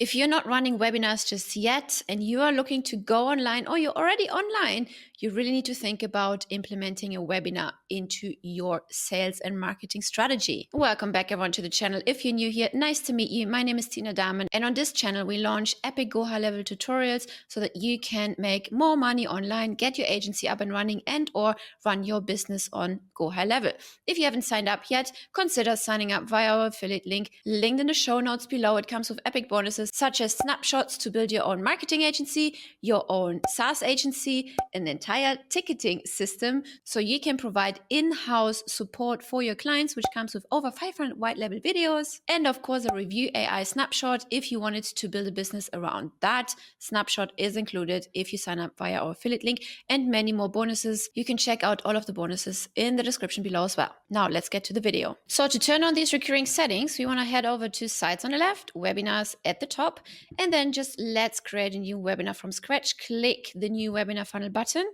If you're not running webinars just yet and you are looking to go online or you're already online, you really need to think about implementing a webinar into your sales and marketing strategy. Welcome back everyone to the channel. If you're new here, nice to meet you. My name is Tina Dahmen, and on this channel we launch epic GoHighLevel tutorials so that you can make more money online, get your agency up and running, and or run your business on GoHighLevel. If you haven't signed up yet, consider signing up via our affiliate link linked in the show notes below. It comes with epic bonuses such as snapshots to build your own marketing agency, your own SaaS agency, an entire ticketing system so you can provide in-house support for your clients, which comes with over 500 white label videos, and of course a review AI snapshot if you wanted to build a business around that. Snapshot is included if you sign up via our affiliate link, and many more bonuses. You can check out all of the bonuses in the description below as well. Now let's get to the video. So to turn on these recurring settings, we want to head over to sites on the left, webinars at the top, and then just let's create a new webinar from scratch. Click the new webinar funnel button.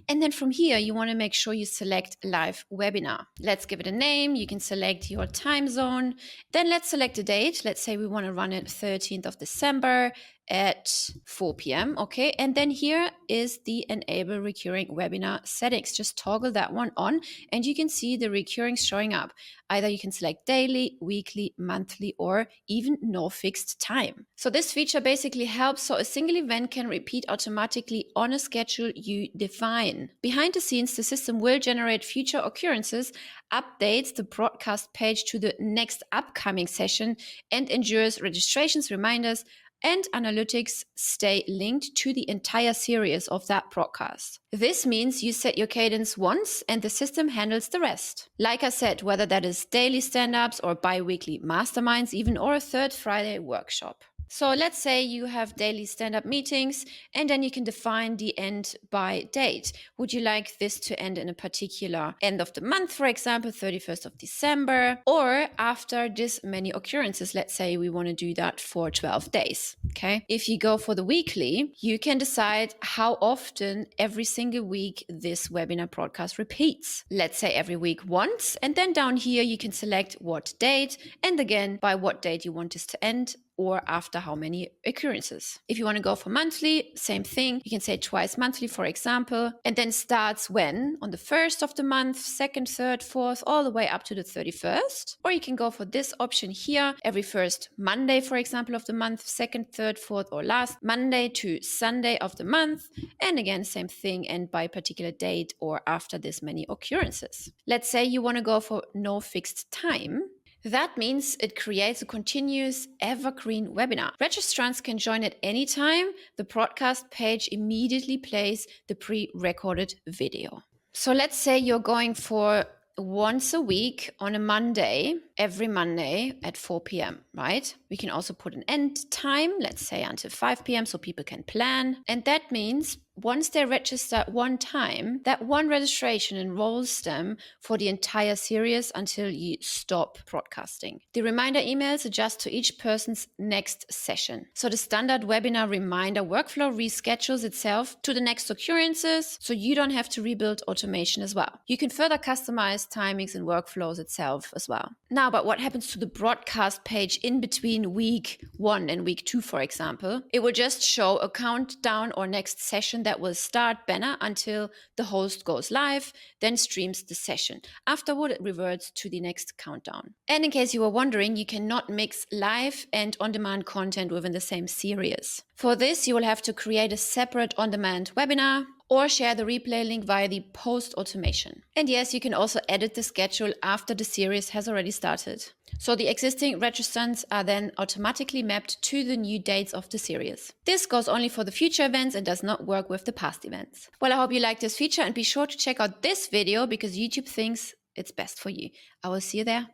And then from here, you want to make sure you select live webinar. Let's give it a name. You can select your time zone. Then let's select a date. Let's say we want to run it 13th of December at 4 p.m. Okay. And then here is the enable recurring webinar settings. Just toggle that one on and you can see the recurring showing up. Either you can select daily, weekly, monthly, or even no fixed time. So this feature basically helps so a single event can repeat automatically on a schedule you define. Behind the scenes, the system will generate future occurrences, updates the broadcast page to the next upcoming session, and ensures registrations, reminders, and analytics stay linked to the entire series of that broadcast. This means you set your cadence once and the system handles the rest. Like I said, whether that is daily stand-ups or bi-weekly masterminds even, or a third Friday workshop. So let's say you have daily stand-up meetings and then you can define the end by date. Would you like this to end in a particular end of the month, for example, 31st of December, or after this many occurrences? Let's say we want to do that for 12 days. Okay. If you go for the weekly, you can decide how often every single week this webinar broadcast repeats. Let's say every week once, and then down here you can select what date and again by what date you want this to end, or after how many occurrences. If you want to go for monthly, same thing. You can say twice monthly, for example, and then starts when? On the 1st of the month, 2nd, 3rd, 4th, all the way up to the 31st. Or you can go for this option here, every first Monday, for example, of the month, 2nd, 3rd, 4th, or last Monday to Sunday of the month. And again, same thing, and by particular date or after this many occurrences. Let's say you want to go for no fixed time. That means it creates a continuous evergreen webinar. Registrants can join at any time. The broadcast page immediately plays the pre-recorded video. So let's say you're going for once a week on a Monday, every Monday at 4 p.m., right? We can also put an end time, let's say until 5 p.m. so people can plan. And that means once they register one time, that one registration enrolls them for the entire series until you stop broadcasting. The reminder emails adjust to each person's next session. So the standard webinar reminder workflow reschedules itself to the next occurrences, so you don't have to rebuild automation as well. You can further customize timings and workflows itself as well. Now, but what happens to the broadcast page in between week 1 and week 2, for example? It will just show a countdown or next session that will start banner until the host goes live, then streams the session. Afterward, it reverts to the next countdown. And in case you were wondering, you cannot mix live and on-demand content within the same series. For this, you will have to create a separate on-demand webinar or share the replay link via the post automation. And yes, you can also edit the schedule after the series has already started. So the existing registrants are then automatically mapped to the new dates of the series. This goes only for the future events and does not work with the past events. Well, I hope you like this feature and be sure to check out this video because YouTube thinks it's best for you. I will see you there.